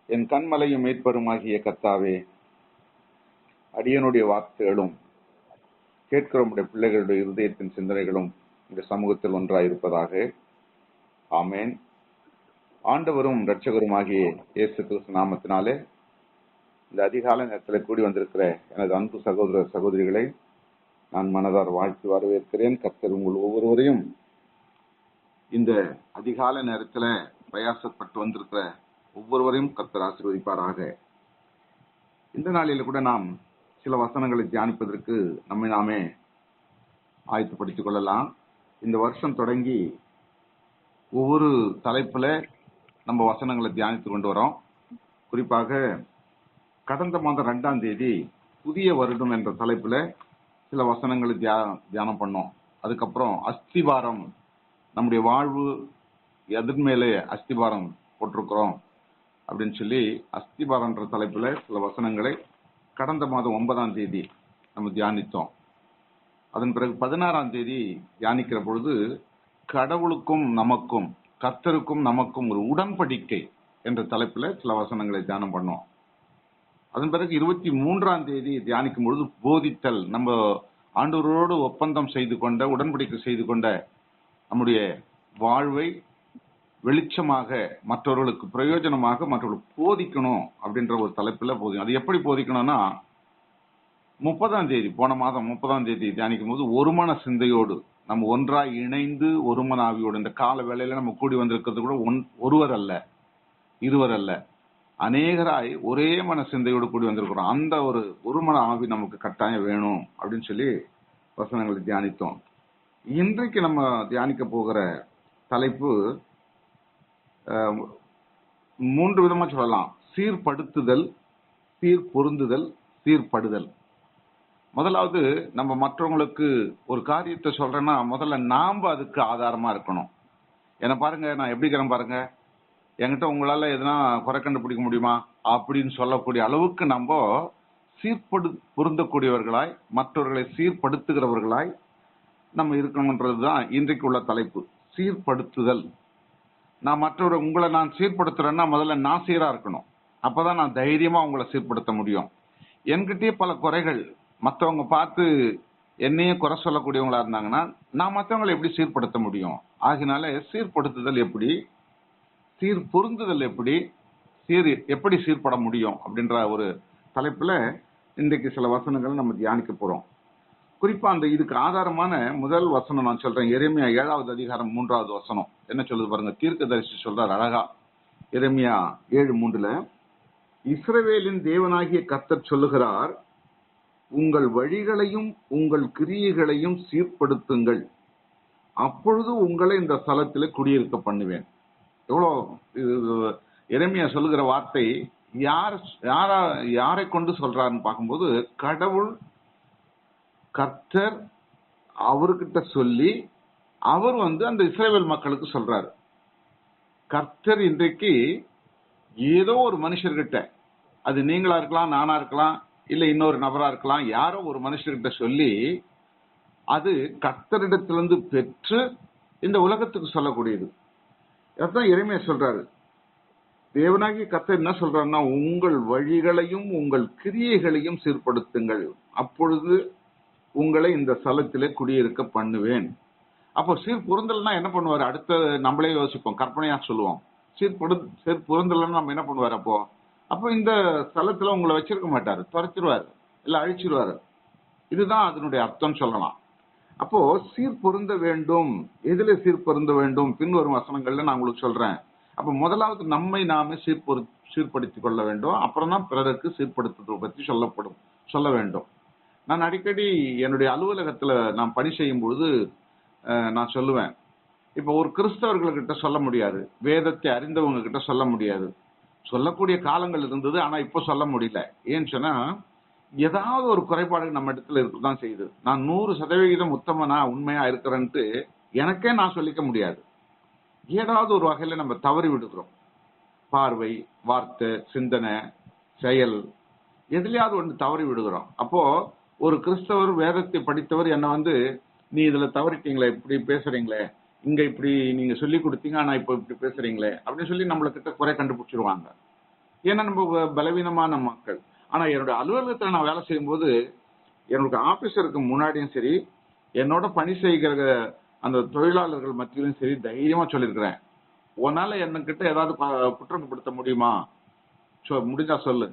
என் கண்மலையும் மீட்பருமாகிய கர்த்தாவே, அடியனுடைய வார்த்தைகளும் கேட்கிற உம்முடைய பிள்ளைகளுடைய இருதயத்தின் சிந்தனைகளும் இந்த சமூகத்தில் ஒன்றாயிருப்பதாக. ஆமேன். ஆண்டவரும் இரட்சகருமாகிய இயேசு கிறிஸ்து நாமத்தினாலே இந்த அதிகாலை நேரத்தில் கூடி வந்திருக்கிற எனது அன்பு சகோதர சகோதரிகளை நான் மனதார் வாழ்த்து வரவேற்கிறேன். கர்த்தர் உங்கள் ஒவ்வொருவரையும் இந்த அதிகாலை நேரத்தில் பிரயாசப்பட்டு வந்திருக்கிற ஒவ்வொருவரையும் கர்த்தர் ஆசீர்வதிப்பாராக. இந்த நாளில் கூட நாம் சில வசனங்களை தியானிப்பதற்கு நம்மை நாமே ஆயத்தப்படுத்திக் கொள்ளலாம். இந்த வருஷம் தொடங்கி ஒவ்வொரு தலைப்புல நம்ம வசனங்களை தியானித்து கொண்டு வரோம். குறிப்பாக கடந்த மாதம் 2ஆம் தேதி புதிய வருடம் என்ற தலைப்புல சில வசனங்களை தியானம் பண்ணோம். அதுக்கப்புறம் அஸ்திபாரம், நம்முடைய வாழ்வு எதன் மேலே அஸ்திபாரம் போட்டிருக்கிறோம் அப்படின்னு சொல்லி அஸ்திபாரம் என்ற தலைப்புல சில வசனங்களை கடந்த மாதம் 9ஆம் தேதி நம்ம தியானித்தோம். அதன் பிறகு 16ஆம் தேதி தியானிக்கிற பொழுது கடவுளுக்கும் நமக்கும், கர்த்தருக்கும் நமக்கும் ஒரு உடன்படிக்கை என்ற தலைப்புல சில வசனங்களை தியானம் பண்ணோம். அதன் பிறகு 23ஆம் தேதி தியானிக்கும் பொழுது போதித்தல், நம்ம ஆண்டவரோடு ஒப்பந்தம் செய்து கொண்ட, உடன்படிக்கை செய்து கொண்ட நம்முடைய வாழ்வை வெளிச்சமாக மற்றவர்களுக்கு பிரயோஜனமாக மற்றவர்களுக்கு போதிக்கணும் அப்படின்ற ஒரு தலைப்புல போதிக்கணும். அது எப்படி போதிக்கணும்னா 30ஆம் தேதி, போன மாதம் 30ஆம் தேதி தியானிக்கும் போது ஒருமன சிந்தையோடு நம்ம ஒன்றாய் இணைந்து ஒருமன ஆவியோடு, இந்த கால வேளையில நம்ம கூடி வந்திருக்கிறது கூட ஒருவர் அல்ல, இருவர் அல்ல, அநேகராய் ஒரே மன சிந்தையோடு கூடி வந்திருக்கிறோம். அந்த ஒருமன ஆவி நமக்கு கட்டாயம் வேணும் அப்படின்னு சொல்லி வசனங்களை தியானித்தோம். இன்றைக்கு நம்ம தியானிக்க போகிற தலைப்பு 3 விதமா சொல்லலாம். சீர்படுத்துதல், சீர்பொருந்துதல், சீர்படுதல். முதலாவது, நம்ம மற்றவங்களுக்கு ஒரு காரியத்தை சொல்றேன்னா முதல்ல நாம அதுக்கு ஆதாரமா இருக்கணும். என்ன பாருங்க, நான் எப்படி இருக்கிறேன் பாருங்க, என்கிட்ட உங்களால எதுனா குறை கண்டுபிடிக்க முடியுமா அப்படின்னு சொல்லக்கூடிய அளவுக்கு நம்ம பொருந்தக்கூடியவர்களாய், மற்றவர்களை சீர்படுத்துகிறவர்களாய் நம்ம இருக்கணும்ன்றதுதான் இன்றைக்கு உள்ள தலைப்பு, சீர்படுத்துதல். நான் உங்களை நான் சீர்படுத்துறேன்னா முதல்ல நான் சீரா இருக்கணும். அப்பதான் நான் தைரியமா உங்களை சீர்படுத்த முடியும். என்கிட்டயே பல குறைகள், மற்றவங்க பார்த்து என்னையே குறை சொல்லக்கூடியவங்களா இருந்தாங்கன்னா நான் மற்றவங்களை எப்படி சீர்படுத்த முடியும்? ஆகினால சீர்படுத்துதல் எப்படி, சீர் பொருந்துதல் எப்படி, எப்படி சீர்பட முடியும் அப்படின்ற ஒரு தலைப்புல இன்றைக்கு சில வசனங்கள் நம்ம தியானிக்க போறோம். குறிப்பா அந்த இதுக்கு ஆதாரமான முதல் வசனம் நான் சொல்றேன். எரேமியா 7வது அதிகாரம் 3வது வசனம் என்ன சொல்லுது பாருங்க. தீர்க்கதரிசி சொல்றார் அழகா. எரேமியா 7:3, இஸ்ரவேலின் தேவனாகிய கர்த்தர் சொல்லுகிறார், உங்கள் வழிகளையும் உங்கள் கிரியைகளையும் சீர்படுத்துங்கள், அப்பொழுது உங்களை இந்த ஸ்தலத்திலே குடியிருக்க பண்ணுவேன். எவ்வளவு எரேமியா சொல்லுகிற வார்த்தை யாரை கொண்டு சொல்றாருன்னு பார்க்கும்போது, கடவுள் கர்த்தர் அவர்கிட்ட சொல்லி அவர் அந்த இஸ்ரவேல் மக்களுக்கு சொல்றாரு. கர்த்தர் இன்றைக்கு ஏதோ ஒரு மனுஷர்கிட்ட, அது நீங்களா இருக்கலாம், நானா இருக்கலாம், இல்ல இன்னொரு நபரா இருக்கலாம், யாரோ ஒரு மனுஷர்கிட்ட சொல்லி அது கர்த்தரிடத்திலிருந்து பெற்று இந்த உலகத்துக்கு சொல்லக்கூடியது. அதான் எரேமியா சொல்றாரு. தேவனாகிய கர்த்தர் என்ன சொல்றாருன்னா, உங்கள் வழிகளையும் உங்கள் கிரியைகளையும் சீர்படுத்துங்கள், அப்பொழுது உங்களை இந்த ஸ்தலத்திலே குடியிருக்க பண்ணுவேன். அப்போ சீர்பொருந்தல்னா என்ன பண்ணுவாரு? அடுத்த நம்மளே யோசிப்போம், கற்பனையா சொல்லுவோம். சீர்பொருந்தல்னா நம்ம என்ன பண்ணுவாரு? அப்போ இந்த ஸ்தலத்துல உங்களை வச்சிருக்க மாட்டாரு, துரைச்சிருவாரு, இல்ல அழிச்சிருவாரு. இதுதான் அதனுடைய அர்த்தம் சொல்லலாம். அப்போ சீர்பொருந்த வேண்டும். எதுல சீர்பொருந்த வேண்டும்? பின்வரும் வசனங்கள்ல நான் உங்களுக்கு சொல்றேன். அப்ப முதலாவது நம்மை நாமே சீர்படுத்திக் கொள்ள வேண்டும். அப்புறம் தான் பிறருக்கு சீர்படுத்துவதை பற்றி சொல்ல வேண்டும். நான் அடிக்கடி என்னுடைய அலுவலகத்துல நான் பணி செய்யும் பொழுது நான் சொல்லுவேன், இப்ப ஒரு கிறிஸ்தவர்கள்கிட்ட சொல்ல முடியாது, வேதத்தை அறிந்தவங்க கிட்ட சொல்ல முடியாது. சொல்லக்கூடிய காலங்கள் இருந்தது, ஆனா இப்ப சொல்ல முடியல. ஏன்னு சொன்னா, ஏதாவது ஒரு குறைபாடு நம்ம இடத்துல இருக்குதான் செய்யுது. நான் 100% உத்தமனா உண்மையா இருக்கிறேன்ட்டு எனக்கே நான் சொல்லிக்க முடியாது. ஏதாவது ஒரு வகையில நம்ம தவறி விடுகிறோம். பார்வை, வார்த்தை, சிந்தனை, செயல், எதுலயாவது ஒன்று தவறி விடுகிறோம். அப்போ ஒரு கிறிஸ்தவர், வேதத்தை படித்தவர் என்ன நீ இதுல தவறிட்டீங்களே, இப்படி பேசுறீங்களே, இங்க இப்படி நீங்க சொல்லி கொடுத்தீங்க, ஆனா இப்ப இப்படி பேசுறீங்களே அப்படின்னு சொல்லி நம்மள கிட்ட குறை கண்டுபிடிச்சிருவாங்க. ஏன்னா நம்ம பலவீனமான மக்கள். ஆனா என்னுடைய அலுவலகத்துல நான் வேலை செய்யும் போது என்னோட ஆபீசருக்கு முன்னாடியும் சரி, என்னோட பணி செய்கிற அந்த தொழிலாளர்கள் மத்தியிலும் சரி தைரியமா சொல்லியிருக்கிறேன். உன்னால என்கிட்ட ஏதாவது குற்றப்படுத்த முடியுமா, முடிஞ்சா சொல்லு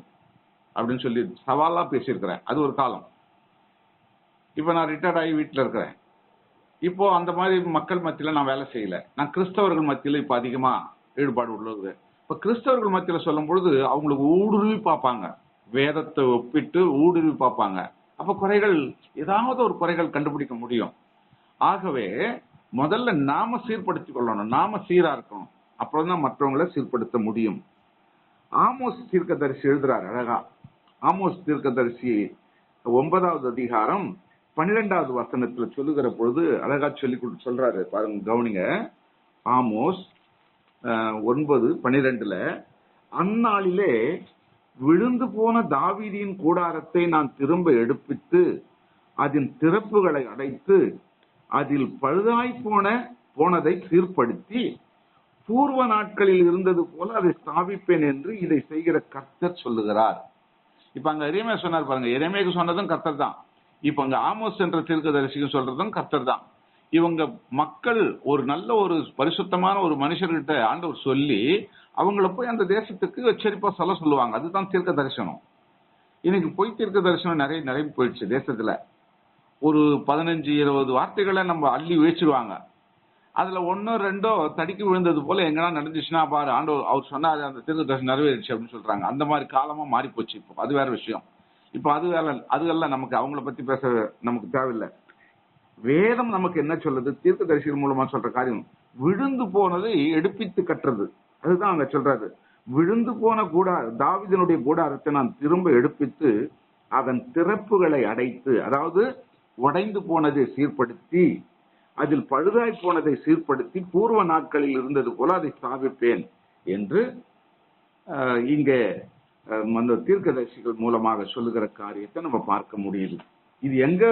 அப்படின்னு சொல்லி சவாலா பேசியிருக்கிறேன். அது ஒரு காலம். இப்ப நான் ரிட்டையர்ட் ஆகி வீட்டுல இருக்கிறேன். இப்போ அந்த மாதிரி மக்கள் மத்தியில நான் வேலை செய்யல. நான் கிறிஸ்தவர்கள் மத்தியில இப்ப அதிகமா ஈடுபாடு உள்ளது. இப்ப கிறிஸ்தவர்கள் மத்தியில சொல்லும் பொழுது அவங்களுக்கு ஊடுருவி பார்ப்பாங்க, வேதத்தை ஒப்பிட்டு ஊடுருவி பார்ப்பாங்க. அப்ப குறைகள், ஏதாவது ஒரு குறைகள் கண்டுபிடிக்க முடியும். ஆகவே முதல்ல நாம சீர்படுத்திக் கொள்ளணும், நாம சீரா இருக்கணும். அப்புறம்தான் மற்றவங்களை சீர்படுத்த முடியும். ஆமோஸ் தீர்க்கதரிசி எழுதுறாரு அழகா. ஆமோஸ் தீர்க்கதரிசி 9வது அதிகாரம் 12வது வசனத்துல சொல்லுகிற பொழுது அழகா சொல்றாரு பாருங்க, கவனிங்க. ஆமோஸ் 9:12 அந்நாளிலே விழுந்து போன தாவீதின் கூடாரத்தை நான் திரும்ப எடுப்பித்து அதன் திறப்புகளை அடைத்து அதில் பழுதாய் போனதை சீர்படுத்தி பூர்வ நாட்களில் இருந்தது போல அதை ஸ்தாபிப்பேன் என்று இதை செய்கிற கர்த்தர் சொல்லுகிறார். இப்ப அங்க எரேமியா சொன்னார் பாருங்க, எரேமியாவுக்கு சொன்னதும் கர்த்தர் தான். இப்ப அங்க ஆமோஸ் என்ற தீர்க்கதரிசிக்கு சொல்றதும் கர்த்தர் தான். இவங்க மக்கள் ஒரு நல்ல ஒரு பரிசுத்தமான ஒரு மனுஷர்கிட்ட ஆண்டவர் சொல்லி அவங்கள போய் அந்த தேசத்துக்கு எச்சரிப்பா சொல்லுவாங்க. அதுதான் தீர்க்க தரிசனம். இன்னைக்கு பொய் தீர்க்க தரிசனம் நிறைய போயிடுச்சு தேசத்துல. ஒரு 15-20 வார்த்தைகளை நம்ம அள்ளி வீழ்ச்சிடுவாங்க. அதுல 1-2 தடிக்கு விழுந்தது போல எங்கன்னா நடந்துச்சுன்னா பாரு ஆண்டவர் அவர் சொன்னாரு அந்த தீர்க்க தரிசனம் நிறைவேறிச்சு அப்படின்னு சொல்றாங்க. அந்த மாதிரி காலமா மாறி போச்சு. இப்போ அது வேற விஷயம். இப்ப அதுவெல்லாம் நமக்கு அவங்கள பத்தி பேச நமக்கு தேவையில்லை. வேதம் நமக்கு என்ன சொல்லுது, தீர்க்க தரிசிகள் மூலமா சொல்ற காரியம் விழுந்து போனதை எடுப்பித்து கட்டுறது. அதுதான் அங்க சொல்றாரு. விழுந்து போன தாவீதினுடைய கூடாரத்தை நான் திரும்ப எடுப்பித்து அதன் திறப்புகளை அடைத்து, அதாவது உடைந்து போனதை சீர்படுத்தி அதில் பழுதாய் போனதை சீர்படுத்தி பூர்வ நாட்களில் இருந்தது போல அதை ஸ்தாபிப்பேன் என்று இங்கே அந்த தீர்க்கதரிசிகள் மூலமாக சொல்லுகிற காரியத்தை நம்ம பார்க்க முடியுது. இது எங்க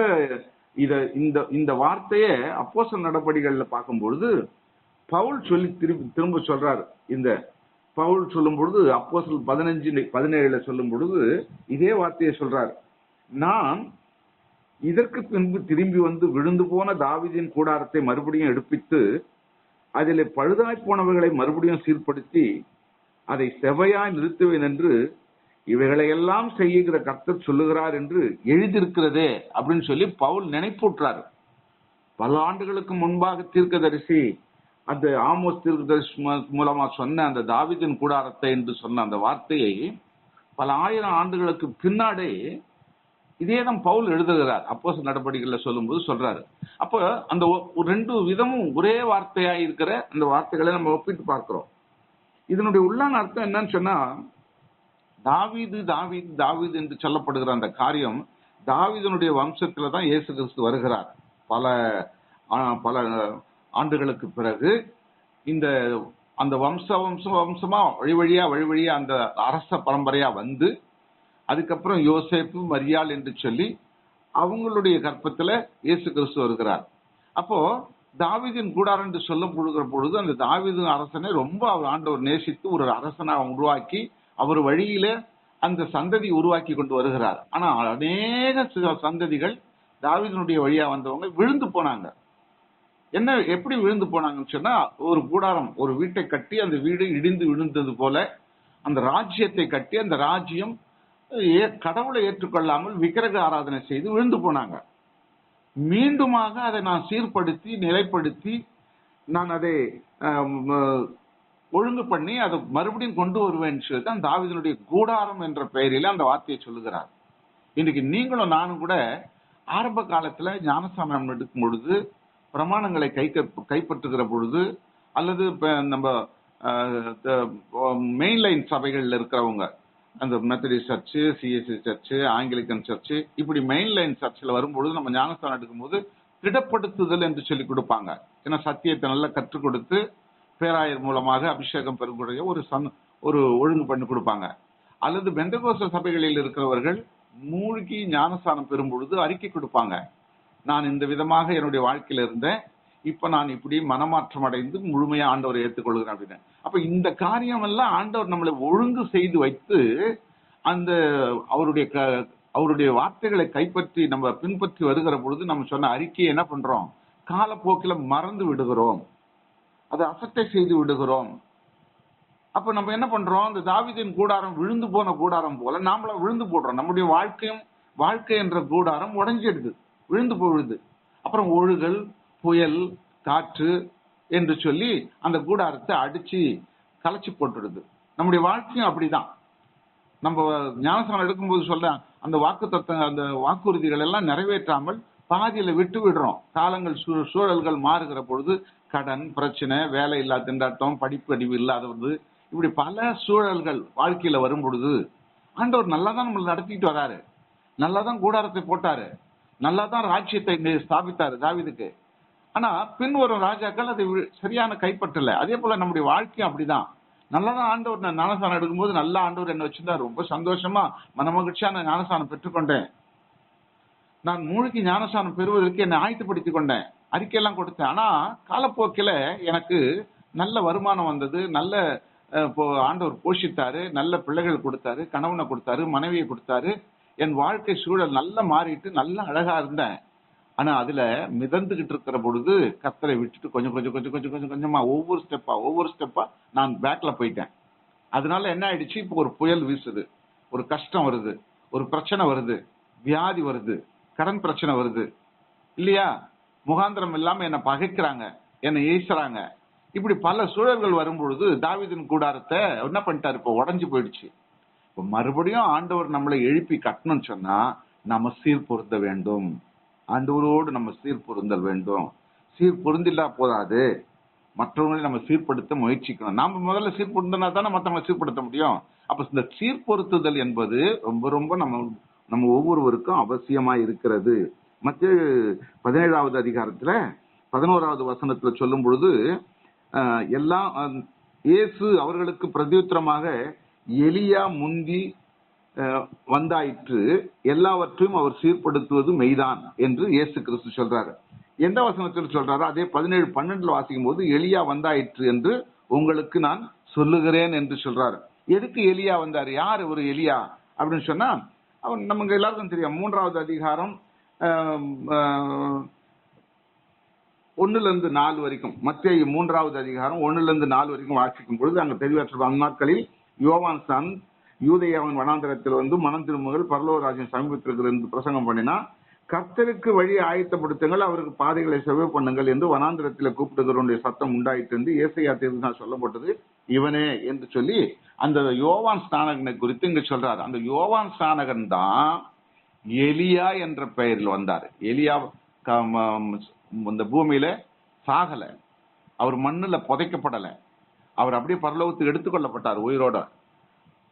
இந்த வார்த்தையை அப்போஸ்தலர் நடபடிகள்ல பார்க்கும்பொழுது பவுல் சொல்லி திரும்ப சொல்றாரு. இந்த பவுல் சொல்லும் பொழுது அப்போஸ்தலர் 15:17 சொல்லும் பொழுது இதே வார்த்தையை சொல்றாரு. நான் இதற்கு பின்பு திரும்பி வந்து விழுந்து போன தாவீதின் கூடாரத்தை மறுபடியும் எடுப்பித்து அதில் பழுதாய் போனவர்களை மறுபடியும் சீர்படுத்தி அதை செவ்வையாய் நிறுத்துவேன் என்று இவைகளை எல்லாம் செய்கிற கர்த்தர் சொல்லுகிறார் என்று எழுதியிருக்கிறதே அப்படின்னு சொல்லி பவுல் நினைப்பூட்டுறாரு. பல ஆண்டுகளுக்கு முன்பாக தீர்க்கதரிசி அந்த ஆமோஸ் தீர்க்கதரிசி மூலமா சொன்ன அந்த தாவீதின் கூடாரத்தை என்று சொன்ன அந்த வார்த்தையை பல ஆயிரம் ஆண்டுகளுக்கு பின்னாடி இதேதான் பவுல் எழுதுகிறார். அப்போஸ்தலர் நடபடிகள்ல சொல்லும் போது சொல்றாரு. அப்ப அந்த 2 விதமும் ஒரே வார்த்தையா இருக்கிற அந்த வார்த்தைகளை நம்ம ஒப்பிட்டு பார்க்கிறோம். இதனுடைய உள்ளான அர்த்தம் என்னன்னு சொன்னா, தாவீது தாவீது தாவீது என்று சொல்லப்படுகிற அந்த காரியம் தாவீதனுடைய வம்சத்துல தான் இயேசு கிறிஸ்து வருகிறார். பல ஆண்டுகளுக்கு பிறகு இந்த அந்த வம்சமா வழி வழியா அந்த அரச பரம்பரையா வந்து அதுக்கப்புறம் யோசேப்பு மரியாள் என்று சொல்லி அவங்களுடைய கற்பத்துல இயேசு கிறிஸ்து வருகிறார். அப்போ தாவீதின் கூடாரம் என்று சொல்லப்படுகிற பொழுது அந்த தாவீது அரசனை ரொம்ப ஆண்டவர் நேசித்து ஒரு அரசனை உருவாக்கி அவர் வழியில அந்த சந்ததி உருவாக்கி கொண்டு வருகிறார். ஆனா அநேக சந்ததிகள் தாவீதினுடைய வழியா வந்தவங்க விழுந்து போனாங்க. எப்படி விழுந்து போனாங்கன்னு சொன்னா, ஒரு கூடாரம், ஒரு வீட்டை கட்டி அந்த வீடு இடிந்து விழுந்தது போல அந்த ராஜ்யத்தை கட்டி அந்த ராஜ்யம் கடவுளை ஏற்றுக்கொள்ளாமல் விக்கிரக ஆராதனை செய்து விழுந்து போனாங்க. மீண்டுமாக அதை நான் சீர்படுத்தி நிலைப்படுத்தி நான் அதை ஒழுங்கு பண்ணி அதை மறுபடியும் கொண்டு வருவேன் தான் தாவீதினுடைய கூடாரம் என்ற பெயரில் அந்த வார்த்தையை சொல்லுகிறார். இன்னைக்கு நீங்களும் நானும் கூட ஆரம்ப காலத்துல ஞானஸ்நானம் எடுக்கும் பொழுது, பிரமாணங்களை கைப்பற்றுகிற பொழுது, அல்லது நம்ம மெயின்லைன் சபைகள்ல இருக்கிறவங்க, அந்த Methodist church, CSC church, Anglican church, இப்படி மெயின்லைன் சர்ச்சில் வரும்பொழுது நம்ம ஞானஸ்தானம் எடுக்கும்போது திடப்படுத்துதல் என்று சொல்லி கொடுப்பாங்க. ஏன்னா சத்தியத்தை நல்லா கற்றுக் கொடுத்து பேராயர் மூலமாக அபிஷேகம் பெறக்கூடிய ஒரு ஒழுங்கு பண்ணி கொடுப்பாங்க. அல்லது பெந்தகோஸ்தல சபைகளில் இருக்கிறவர்கள் மூழ்கி ஞானஸ்தானம் பெறும் பொழுது அறிக்கை கொடுப்பாங்க. நான் இந்த விதமாக என்னுடைய வாழ்க்கையில இருந்தேன், இப்ப நான் இப்படி மனமாற்றம் அடைந்து முழுமையா ஆண்டவரை ஏற்றுக்கொள்கிறேன் அப்படின்னு. அப்ப இந்த காரியம் எல்லாம் ஆண்டவர் நம்மளை ஒழுங்கு செய்து வைத்து அந்த அவருடைய அவருடைய வார்த்தைகளை கைப்பற்றி நம்ம பின்பற்றி வருகிற பொழுது நம்ம சொன்ன அறிக்கையை என்ன பண்றோம், காலப்போக்கில மறந்து விடுகிறோம், அதை அசட்டை செய்து விடுகிறோம். அப்ப நம்ம என்ன பண்றோம், அந்த தாவீதின் கூடாரம் விழுந்து போன கூடாரம் போல நாமள விழுந்து போடுறோம். நம்முடைய வாழ்க்கை என்ற கூடாரம் உடைஞ்சிடுது, விழுந்து போடுது. அப்புறம் ஒழுகல், புயல், காற்று என்று சொல்லி அந்த கூடாரத்தை அடிச்சு கலைச்சு போட்டுடுது. நம்முடைய வாழ்க்கையும் அப்படிதான். நம்ம ஞானஸ்நானம் எடுக்கும்போது சொல்ல அந்த அந்த வாக்குறுதிகள் எல்லாம் நிறைவேற்றாமல் பாதியில விட்டு விடுறோம். காலங்கள் சூழல்கள் மாறுகிற பொழுது கடன் பிரச்சனை, வேலை இல்லா திண்டாட்டம், படிப்பறிவு இல்லாதது, இப்படி பல சூழல்கள் வாழ்க்கையில வரும் பொழுது ஆண்டவர் நல்லா தான் நம்மளை நடத்திட்டு வராரு, நல்லா தான் கூடாரத்தை போட்டாரு, நல்லா தான் ராஜ்யத்தை ஸ்தாபித்தாரு தாவீதுக்கு. ஆனா பின் வரும் ராஜாக்கள் அதை சரியான கைப்பற்றல. அதே போல நம்முடைய வாழ்க்கையும் அப்படிதான். நல்லாதான் ஆண்டவர், நான் ஞானஸ்தானம் எடுக்கும்போது நல்ல ஆண்டவர் என்ன வச்சிருந்தாரு, ரொம்ப சந்தோஷமா மனமகிழ்ச்சியா நான் ஞானஸ்தானம் பெற்றுக்கொண்டேன். நான் மூழ்கி ஞானஸ்தானம் பெறுவதற்கு என்னை ஆயத்தப்படுத்திக் கொண்டேன், அறிக்கையெல்லாம் கொடுத்தேன். ஆனா காலப்போக்கில எனக்கு நல்ல வருமானம் வந்தது, நல்ல ஆண்டவர் போஷித்தாரு, நல்ல பிள்ளைகள் கொடுத்தாரு, கணவனை கொடுத்தாரு, மனைவியை கொடுத்தாரு, என் வாழ்க்கை சூழல் நல்லா மாறிட்டு நல்ல அழகா இருந்தேன். ஆனா அதுல மிதந்துகிட்டு இருக்கிற பொழுது கர்த்தரை விட்டுட்டு கொஞ்சம் கொஞ்சமா ஒவ்வொரு ஸ்டெப்பா நான் பேக்ல போயிட்டேன். அதனால என்ன ஆயிடுச்சு, இப்போ ஒரு புயல் வீசுது, ஒரு கஷ்டம் வருது, ஒரு பிரச்சனை வருது, வியாதி வருது, கடன் பிரச்சனை வருது இல்லையா, முகாந்திரம் இல்லாம என்னை பகைக்கிறாங்க, என்னை ஏசுறாங்க. இப்படி பல சூழல்கள் வரும் பொழுது தாவீதின் கூடாரத்தை என்ன பண்ணிட்டாரு, இப்போ உடஞ்சு போயிடுச்சு. இப்போ மறுபடியும் ஆண்டவர் நம்மளை எழுப்பி கட்டணும்னு சொன்னா நம்ம சீர்பொருந்த வேண்டும், ஆண்டவரோடு நம்ம சீர்பொருந்தல் வேண்டும். சீர்பொருந்தில்லா போதாது, மற்றவங்களை நம்ம சீர்படுத்த முயற்சிக்கணும். நாம முதல்ல சீர்பொருந்தினா தானே மற்றவங்களை சீர்படுத்த முடியும். அப்ப இந்த சீர்பொருத்துதல் என்பது ரொம்ப ரொம்ப நம்ம ஒவ்வொருவருக்கும் அவசியமா இருக்கிறது. மத்திய 17வது அதிகாரத்துல 11வது வசனத்துல சொல்லும் பொழுது எல்லாம் இயேசு அவர்களுக்கு பிரதியுத்தரமாக எலியா முந்தி வந்தாயிற்று, எல்லாவற்றையும் அவர் சீர்படுத்துவது மெய்தான் என்று இயேசு கிறிஸ்து சொல்றாரு. எந்த வசனத்தில் சொல்றாரு, அதே 17:12 வாசிக்கும் போது எலியா வந்தாயிற்று என்று உங்களுக்கு நான் சொல்லுகிறேன் என்று சொல்றாரு. எதுக்கு எலியா வந்தாரு, யார் ஒரு எலியா அப்படின்னு சொன்னா, அவன் நமக்கு எல்லாருக்கும் தெரியும். 3வது அதிகாரம் 1-4 வரைக்கும், மத்திய 3வது அதிகாரம் 1-4 வரைக்கும் வாசிக்கும் பொழுது அங்க தெளிவாற்ற அந்நாட்களில் யோவான் சான் யூதேயாவின் வனாந்தரத்தில் வந்து மனம் திரும்புகள், பரலோகராஜ்யம் சமீபத்திற்கு என்று பிரசங்கம் பண்ணினா, கர்த்தருக்கு வழி ஆயத்தப்படுத்துங்கள், அவருக்கு பாதைகளை செவ்வை பண்ணுங்கள் என்று வனாந்தரத்தில் கூப்பிடுகிறவனுடைய சத்தம் உண்டாயிட்டு என்று ஏசாயா தீர்க்கதரிசியால் சொல்லப்பட்டது இவனே என்று சொல்லி அந்த யோவான் ஸ்நானகனை குறித்து இங்க சொல்றாரு. அந்த யோவான் ஸ்நானகன் தான் எலியா என்ற பெயரில் வந்தார். எலியா இந்த பூமியில சாகல, அவர் மண்ணுல புதைக்கப்படல, அவர் அப்படியே பரலோகத்துக்கு எடுத்துக்கொள்ளப்பட்டார் உயிரோட.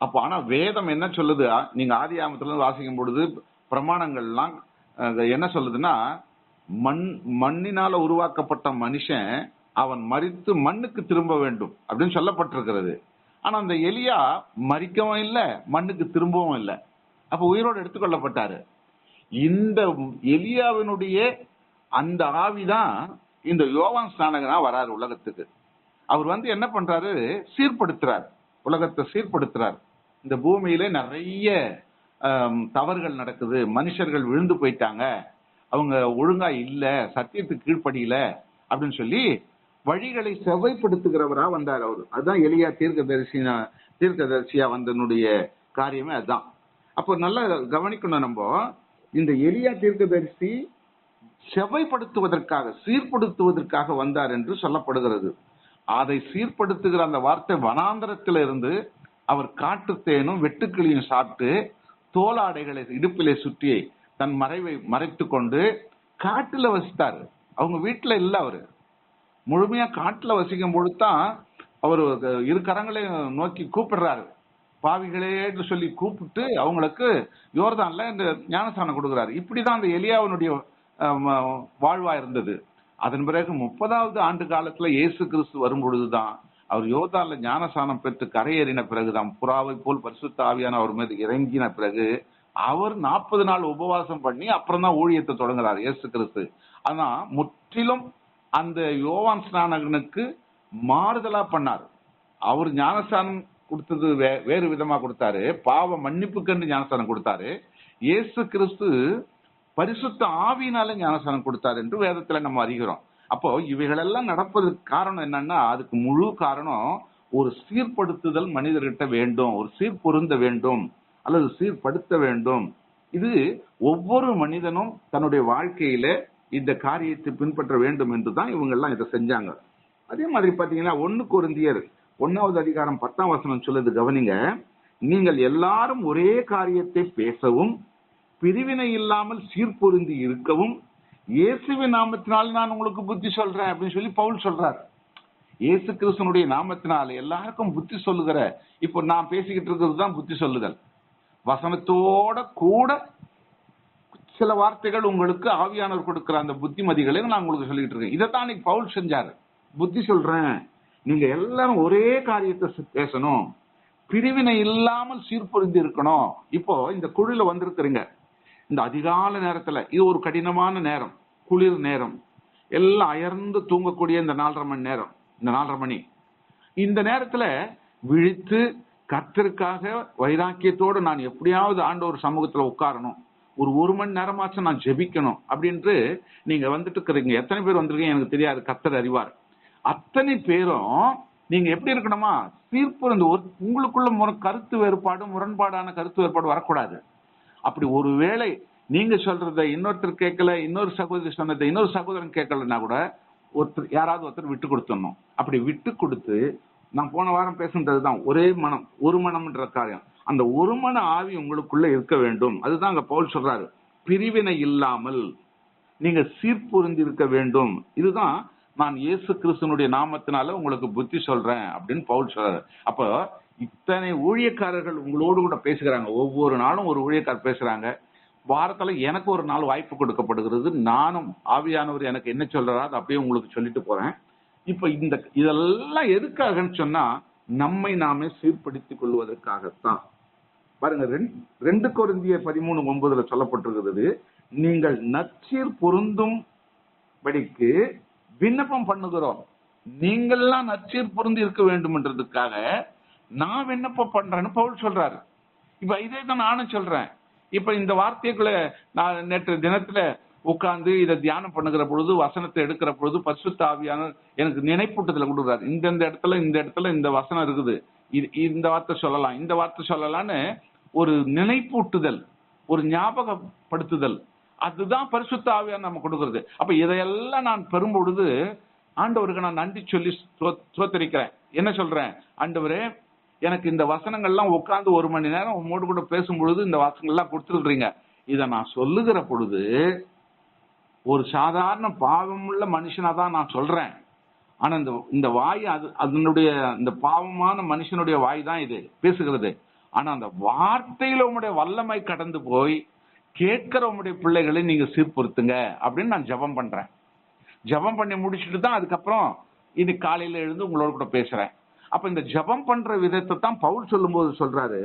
அப்போ ஆனா வேதம் என்ன சொல்லுது, நீங்க ஆதியாகமத்துல வாசிக்கும் பொழுது பிரமாணங்கள்லாம் என்ன சொல்லுதுன்னா, மண்ணினால உருவாக்கப்பட்ட மனுஷன் அவன் மரித்து மண்ணுக்கு திரும்ப வேண்டும் அப்படின்னு சொல்லப்பட்டிருக்கிறது. ஆனா அந்த எலியா மரிக்கவும் இல்லை, மண்ணுக்கு திரும்பவும் இல்லை, அப்ப உயிரோடு எடுத்துக்கொள்ளப்பட்டாரு. இந்த எலியாவினுடைய அந்த ஆவிதான் இந்த யோவான் ஸ்நானகனா வராரு உலகத்துக்கு. அவர் வந்து என்ன பண்றாரு, சீர்படுத்துறார், உலகத்தை சீர்படுத்துறார். இந்த பூமியில நிறைய தவறுகள் நடக்குது, மனுஷர்கள் விழுந்து போயிட்டாங்க, அவங்க ஒழுங்கா இல்ல, சத்தியத்துக்கு கீழ்ப்படியில அப்படின்னு சொல்லி வழிகளை செவ்வைப்படுத்துகிறவரா வந்தார் அவரு. அதுதான் எலியா தீர்க்கதரிசியா வந்தனுடைய காரியமே அதுதான். அப்போ நல்லா கவனிக்கணும், நம்ம இந்த எலியா தீர்க்கதரிசி செவ்வைப்படுத்துவதற்காக சீர்படுத்துவதற்காக வந்தார் என்று சொல்லப்படுகிறது. அதை சீர்படுத்துகிற அந்த வார்த்தை வனாந்தரத்தில இருந்து அவர் காட்டுத்தேனும் வெட்டுக்கிளியும் சாப்பிட்டு தோலாடைகளை இடுப்பிலே சுற்றி தன் மறைவை மறைத்து கொண்டு காட்டுல வசித்தாரு. அவங்க வீட்டுல இல்ல, அவரு முழுமையா காட்டுல வசிக்கும் பொழுதுதான் அவர் இரு கரங்களையும் நோக்கி கூப்பிடுறாரு, பாவிகளே என்று சொல்லி கூப்பிட்டு அவங்களுக்கு யோர்தான்ல இந்த ஞானஸ்நானம் கொடுக்கிறாரு. இப்படிதான் அந்த எலியாவினுடைய வாழ்வா இருந்தது. அதன் பிறகு 30வது ஆண்டு காலத்துல இயேசு கிறிஸ்து வரும் பொழுதுதான் அவர் யோர்தான்ல ஞானஸ்நானம் பெற்று கரையேறின பிறகுதான், புறாவை போல் பரிசுத்த ஆவியான அவர் மீது இறங்கின பிறகு அவர் 40 நாள் உபவாசம் பண்ணி அப்புறம் தான் ஊழியத்தை தொடங்குறாரு இயேசு கிறிஸ்து. ஆனா முற்றிலும் அந்த யோவான் ஸ்நானகனுக்கு மாறுதலா பண்ணார். அவர் ஞானஸ்தானம் கொடுத்தது வேறு விதமா கொடுத்தாரு, பாவ மன்னிப்புக்கு ஞானஸ்தானம் கொடுத்தாரு. இயேசு கிறிஸ்து பரிசுத்த ஆவியினால ஞானஸ்தானம் கொடுத்தாரு என்று வேதத்துல நம்ம அறிகிறோம். அப்போ இவைகளெல்லாம் நடப்பதற்கு காரணம் என்னன்னா, அதுக்கு முழு காரணம் ஒரு சீர்படுத்துதல் மனிதர்கிட்ட வேண்டும், ஒரு சீர்பொருந்த வேண்டும் அல்லது சீர்படுத்த வேண்டும். இது ஒவ்வொரு மனிதனும் தன்னுடைய வாழ்க்கையில இந்த காரியத்தை பின்பற்ற வேண்டும் என்றுதான் இவங்க எல்லாம் இதை செஞ்சாங்க. அதே மாதிரி பாத்தீங்கன்னா 1 கொரிந்தியர் 1வது அதிகாரம் 10ஆம் வசனம் சொல்லுது, கவனிங்க. நீங்கள் எல்லாரும் ஒரே காரியத்தை பேசவும் பிரிவினை இல்லாமல் சீர்பொருந்தி இருக்கவும் இயேசுவின் நாமத்தினால் நான் உங்களுக்கு புத்தி சொல்றேன் அப்படின்னு சொல்லி பவுல் சொல்றார். இயேசு கிறிஸ்துனுடைய நாமத்தினால எல்லாருக்கும் புத்தி சொல்லுகிற, இப்போ நான் பேசிக்கிட்டு இருக்கிறது தான் புத்தி சொல்லுதல். வசனத்தோட கூட சில வார்த்தைகள் உங்களுக்கு ஆவியானவர் கொடுக்கிற அந்த புத்திமதிகளை நான் உங்களுக்கு சொல்லிட்டு இருக்கேன். இதைத்தான் இன்னைக்கு பவுல் செஞ்சாரு. புத்தி சொல்றேன், நீங்க எல்லாரும் ஒரே காரியத்தை பேசணும், பிரிவினை இல்லாமல் சீர்பொருந்தி இருக்கணும். இப்போ இந்த குழுல வந்திருக்கிறீங்க, இந்த அதிகால நேரத்துல, இது ஒரு கடினமான நேரம், குளிர் நேரம், எல்லாம் அயர்ந்து தூங்கக்கூடிய இந்த 4:30 மணி நேரம், இந்த 4:30 மணி, இந்த நேரத்துல விழித்து கர்த்தருக்காக வைராக்கியத்தோடு நான் எப்படியாவது ஆண்டவர் சமூகத்துல உட்காரணும், ஒரு மணி நேரமாச்சும் நான் ஜெபிக்கணும் அப்படின்ட்டு நீங்க வந்துட்டு இருக்கிறீங்க. எத்தனை பேர் வந்திருக்கீங்க எனக்கு தெரியாது, கர்த்தர் அறிவார். அத்தனை பேரும் நீங்க எப்படி இருக்கணுமா, சீர்பொருந்து, உங்களுக்குள்ள கருத்து வேறுபாடு, முரண்பாடான கருத்து வேறுபாடு வரக்கூடாது. அப்படி ஒருவேளை நீங்க சொல்றத இன்னொருத்தர் கேட்கல, இன்னொரு சகோதரி சொன்னதை இன்னொரு சகோதரன் கேட்கலன்னா கூட யாராவது ஒருத்தர் விட்டு கொடுத்துடணும். அப்படி விட்டு கொடுத்து, நான் போன வாரம் பேசுனதுதான் ஒரே மனம், ஒரு மனம்ன்ற காரியம், அந்த ஒரு மன ஆவி உங்களுக்குள்ள இருக்க வேண்டும். அதுதான் அங்க பவுல் சொல்றாரு, பிரிவினை இல்லாமல் நீங்க சீர்பொருந்தி இருக்க வேண்டும். இதுதான் நான் இயேசு கிறிஸ்துனுடைய நாமத்தினால உங்களுக்கு புத்தி சொல்றேன் அப்படின்னு பவுல் சொல்றாரு. அப்போ இத்தனை ஊழியக்காரர்கள் உங்களோடு கூட பேசுகிறாங்க, ஒவ்வொரு நாளும் ஒரு ஊழியக்காரர் பேசுறாங்க. வாரத்துல எனக்கு ஒரு நாள் வாய்ப்பு கொடுக்கப்படுகிறது, நானும் ஆவியானவர் எனக்கு என்ன சொல்றாரோ அதை அப்படியே உங்களுக்கு சொல்லிட்டு போறேன். இப்ப இதெல்லாம் எதுக்காகன்னு சொன்னா, நம்மை நாமே சீர்படுத்திக் கொள்வதற்காகத்தான். பாருங்க, 2 கொரிந்தியர் 13:9 சொல்லப்பட்டிருக்கிறது, நீங்கள் நற்சீர் பொருந்தும் படிக்கு விண்ணப்பம் பண்ணுகிறோம். நீங்கள்லாம் நற்சீர் பொருந்தி இருக்க வேண்டும் என்றதுக்காக நான் விண்ணப்பம் பண்றேன்னு பவுல் சொல்றாரு. இப்ப இதே தான் நானும் சொல்றேன். இப்ப இந்த வார்த்தைக்குள்ள நான் நேற்று தினத்துல உட்கார்ந்து இதை தியானம் பண்ணுகிற பொழுது, வசனத்தை எடுக்கிற பொழுது, பரிசுத்த ஆவியானவர் எனக்கு நினைப்பூட்டத்துல கொடுக்குறாரு. இந்த இடத்துல இந்த வசனம் இருக்குது, இந்த வார்த்தை சொல்லலாம், இந்த வார்த்தை சொல்லலாம்னு ஒரு நினைப்பூட்டுதல், ஒரு ஞாபகப்படுத்துதல், அதுதான் பரிசுத்த ஆவியானவர் நம்ம கொடுக்கறது. அப்ப இதையெல்லாம் நான் பெறும் பொழுது ஆண்டவருக்கு நான் நன்றி சொல்லி சோத்தரிக்கிறேன். என்ன சொல்றேன், ஆண்டவரே எனக்கு இந்த வசனங்கள்லாம் உட்கார்ந்து 1 மணி நேரம் உங்களோடு கூட பேசும் பொழுது இந்த வசனங்கள்லாம் கொடுத்துருக்கீங்க. இதை நான் சொல்லுகிற பொழுது ஒரு சாதாரண பாவமுள்ள மனுஷனா தான் நான் சொல்றேன். ஆனா இந்த வாய், அதனுடைய இந்த பாவமான மனுஷனுடைய வாய் தான் இது பேசுகிறது. ஆனா அந்த வார்த்தையில உங்களுடைய வல்லமை கடந்து போய் கேட்கிற உங்களுடைய பிள்ளைகளை நீங்க சீர்பொருத்துங்க அப்படின்னு நான் ஜெபம் பண்றேன். ஜெபம் பண்ணி முடிச்சுட்டு தான் அதுக்கப்புறம் இது காலையில எழுந்து உங்களோட கூட பேசுறேன். அப்ப இந்த ஜெபம் பண்ற விதத்தை தான் பவுல் சொல்லும் போது சொல்றாரு,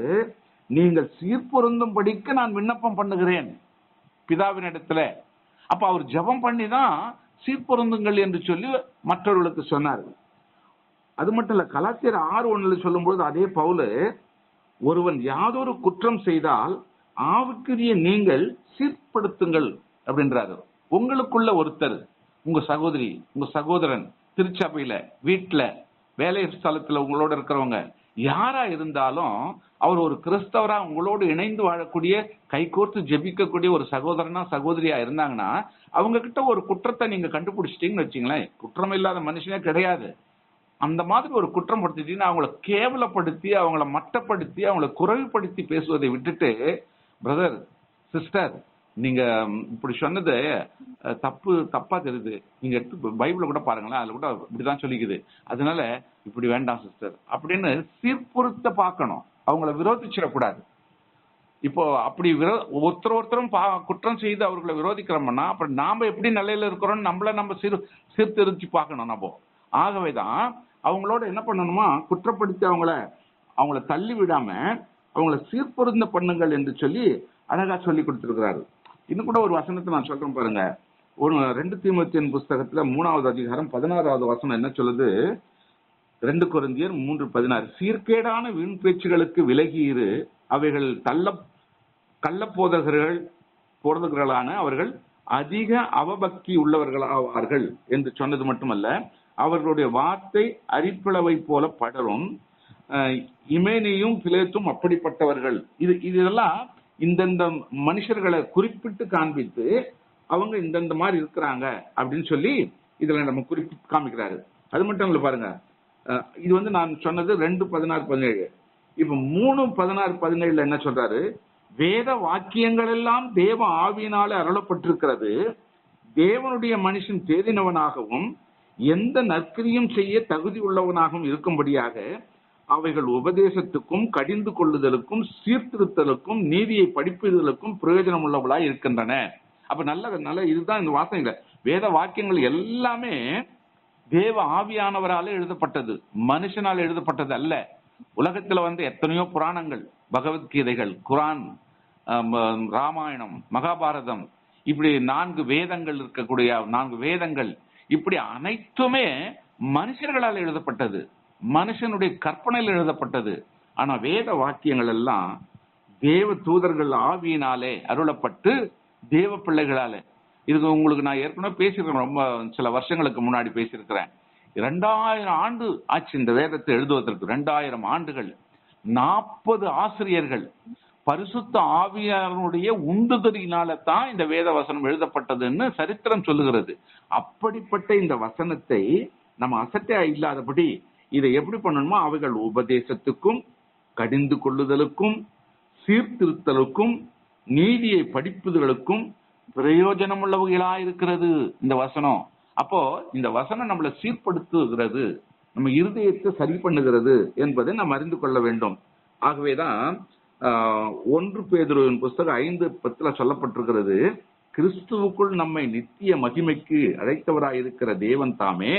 நீங்கள் சீர்பொருந்தும் படிக்க நான் விண்ணப்பம் பண்ணுகிறேன் பிதாவின் இடத்துல. அப்ப அவர் ஜெபம் பண்ணி தான் சீர்பொருந்துங்கள் என்று சொல்லி மற்றவர்களுக்கு சொன்னார். அது மட்டும் இல்ல, கலாத்தியர் 6:1 சொல்லும் பொழுது அதே பவுல், ஒருவன் யாதொரு குற்றம் செய்தால் ஆவிக்குரிய நீங்கள் சீர்படுத்துங்கள் அப்படின்றாரு. உங்களுக்குள்ள ஒருத்தர், உங்க சகோதரி, உங்க சகோதரன், திருச்சபையில, வீட்டுல, வேலை ஸ்தலத்துல உங்களோட இருக்கிறவங்க யாரா இருந்தாலும், அவர் ஒரு கிறிஸ்தவரா உங்களோடு இணைந்து வாழக்கூடிய, கைகோர்த்து ஜெபிக்கக்கூடிய ஒரு சகோதரனா சகோதரியா இருந்தாங்கன்னா, அவங்க கிட்ட ஒரு குற்றத்தை நீங்க கண்டுபிடிச்சிட்டீங்கன்னு வச்சுங்களேன், குற்றம் இல்லாத மனுஷனே கிடையாது. அந்த மாதிரி ஒரு குற்றம் படுத்திட்டீங்கன்னா அவங்கள கேவலப்படுத்தி, அவங்கள மட்டப்படுத்தி, அவங்கள குறைவுபடுத்தி பேசுவதை விட்டுட்டு, பிரதர் சிஸ்டர் நீங்க இப்படி சொன்னது தப்பா தெரியுது, நீங்க எடுத்து பைபிள கூட பாருங்களேன், அதுல கூட இப்படிதான் சொல்லிக்குது, அதனால இப்படி வேண்டாம் சிஸ்டர் அப்படின்னு சீர்பொருத்த பார்க்கணும். அவங்கள விரோதிச்சிடக்கூடாது. இப்போ அப்படி ஒருத்தரும் குற்றம் செய்து அவர்களை விரோதிக்கிறோம்னா அப்புறம் நாம எப்படி நிலையில இருக்கிறோம், நம்ம சீர்திருத்தி பார்க்கணும் நம்ம. ஆகவேதான் அவங்களோட என்ன பண்ணணுமா, குற்றப்படுத்தி அவங்கள தள்ளி விடாம அவங்கள சீர்பொருந்த பண்ணுங்கள் என்று சொல்லி அழகா சொல்லி கொடுத்திருக்கிறாரு. இன்னும் கூட ஒரு வசனத்தை நான் சொல்றேன் பாருங்க, 2 தீமோத்தேயு புஸ்தகத்துல 3வது அதிகாரம் 16வது வசனம் என்ன சொல்லுது? 2 கொரிந்தியர் 3:16, சீர்கேடான வீண் பேச்சுகளுக்கு விலகியிரு, அவைகள் போதகர்களான அவர்கள் அதிக அவபக்தி உள்ளவர்களாவார்கள் என்று சொன்னது மட்டுமல்ல, அவர்களுடைய வார்த்தை அரிப்பிளவை போல படரும். இமேனியும் பிலேத்தும் அப்படிப்பட்டவர்கள். இதெல்லாம் இந்தந்த மனுஷர்களை குறிப்பிட்டு காண்பித்து அவங்க இந்தந்த மாதிரி இருக்கிறாங்க அப்படின்னு சொல்லி இதுல நம்ம குறிப்பிட்டு காமிக்கிறாரு. அது மட்டும் இல்ல பாருங்க, இது நான் சொன்னது 2:16-17. இப்ப 3:16-17 என்ன சொல்றாரு? வேத வாக்கியங்கள் எல்லாம் தேவ ஆவியினாலே அருளப்பட்டிருக்கிறது. தேவனுடைய மனுஷன் தேறினவனாகவும் எந்த நற்கிரியும் செய்ய தகுதி உள்ளவனாகவும் இருக்கும்படியாக அவைகள் உபதேசத்துக்கும் கடிந்து கொள்ளுதலுக்கும் சீர்திருத்தலுக்கும் நீதியை படிப்புதலுக்கும் பிரயோஜனம் உள்ளவளாய் இருக்கின்றன. அப்ப நல்ல இதுதான் இந்த வாசனைகள். வேத வாக்கியங்கள் எல்லாமே தேவ ஆவியானவரால் எழுதப்பட்டது, மனுஷனால் எழுதப்பட்டது அல்ல. உலகத்துல எத்தனையோ புராணங்கள், பகவத்கீதைகள், குரான், ராமாயணம், மகாபாரதம், இப்படி 4 வேதங்கள் இருக்கக்கூடிய 4 வேதங்கள், இப்படி அனைத்துமே மனுஷர்களால் எழுதப்பட்டது, மனுஷனுடைய கற்பனையில் எழுதப்பட்டது. ஆனா வேத வாக்கியங்கள் எல்லாம் தேவ தூதர்கள் ஆவியினாலே அருளப்பட்டு தேவ பிள்ளைகளாலே. இதுக்கு உங்களுக்கு நான் ஏற்கனவே பேசியிருக்கிறேன், ரொம்ப சில வருஷங்களுக்கு முன்னாடி பேசியிருக்கிறேன். 2000 ஆண்டு ஆச்சு இந்த வேதத்தை எழுதுவதற்கு. 2000 ஆண்டுகள், 40 ஆசிரியர்கள், பரிசுத்த ஆவியாருடைய உந்துதலினால தான் இந்த வேத வசனம் எழுதப்பட்டதுன்னு சரித்திரம் சொல்லுகிறது. அப்படிப்பட்ட இந்த வசனத்தை நம்ம அசட்டை இல்லாதபடி இதை எப்படி பண்ணணுமோ, அவைகள் உபதேசத்துக்கும் கடிந்து கொள்ளுதலுக்கும் சீர்திருத்தலுக்கும் நீதியை படிப்புதலுக்கும் பிரயோஜனம் உள்ளவர்களா இருக்கிறது இந்த வசனம். அப்போ இந்த வசனம் நம்மளை சீர்படுத்துகிறது, நம்ம இருதயத்தை சரி பண்ணுகிறது என்பதை நாம் அறிந்து கொள்ள வேண்டும். ஆகவேதான் 1 பேதுருவின் புஸ்தகம் 5:10 சொல்லப்பட்டிருக்கிறது, கிறிஸ்துவுக்குள் நம்மை நித்திய மகிமைக்கு அழைத்தவராயிருக்கிற தேவன் தாமே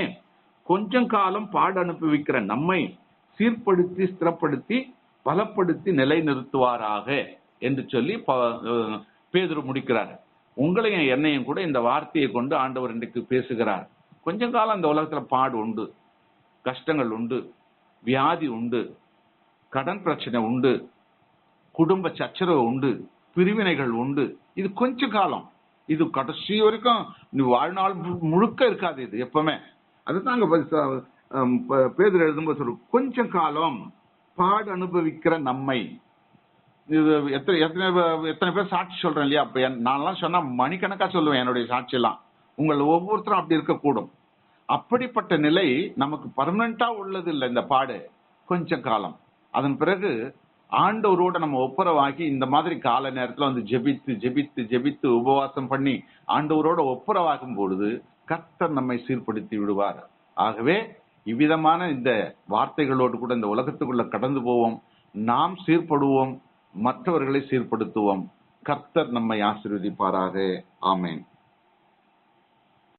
கொஞ்சம் காலம் பாடு அனுபவிக்கிற நம்மை சீர்படுத்தி ஸ்திரப்படுத்தி பலப்படுத்தி நிலை நிறுத்துவாராக என்று சொல்லி பேதுரு முடிக்கிறார். உங்களையும் என்னையும் கூட இந்த வார்த்தையை கொண்டு ஆண்டவர் இன்றைக்கு பேசுகிறார். கொஞ்ச காலம் இந்த உலகத்துல பாடு உண்டு, கஷ்டங்கள் உண்டு, வியாதி உண்டு, கடன் பிரச்சனை உண்டு, குடும்ப சச்சரவு உண்டு, பிரிவினைகள் உண்டு. இது கொஞ்ச காலம், இது கடைசி வரைக்கும் நீ வாழ்நாள் முழுக்க இருக்காது. இது எப்பவுமே அதுதாங்க பேதுரு எழுதும்போது சொல்ற, கொஞ்ச காலம் பாடு அனுபவிக்கிற நம்மை. இது எத்தனை பேர் சாட்சி சொல்றேன் இல்லையா? அப்ப நான்லாம் சொன்னா மணிக்கணக்கா சொல்லுவேன் என்னுடைய சாட்சி எல்லாம். உங்கள் ஒவ்வொருத்தரும் அப்படி இருக்கக்கூடும். அப்படிப்பட்ட நிலை நமக்கு பர்மனண்டா உள்ளது இல்லை இந்த பாடு, கொஞ்ச காலம். அதன் பிறகு ஆண்டவரோட நம்ம ஒப்புரவாகி இந்த மாதிரி கால நேரத்துல ஜெபித்து ஜெபித்து ஜெபித்து உபவாசம் பண்ணி ஆண்டவரோட ஒப்புரவாகும் பொழுது கர்த்தர் நம்மை சீர்படுத்தி விடுவார். ஆகவே இவ்விதமான இந்த வார்த்தைகளோடு கூட இந்த உலகத்துக்குள்ள கடந்து போவோம், நாம் சீர்படுவோம், மற்றவர்களை சீர்படுத்துவோம். கர்த்தர் நம்மை ஆசீர்வதிப்பாராக. ஆமென்.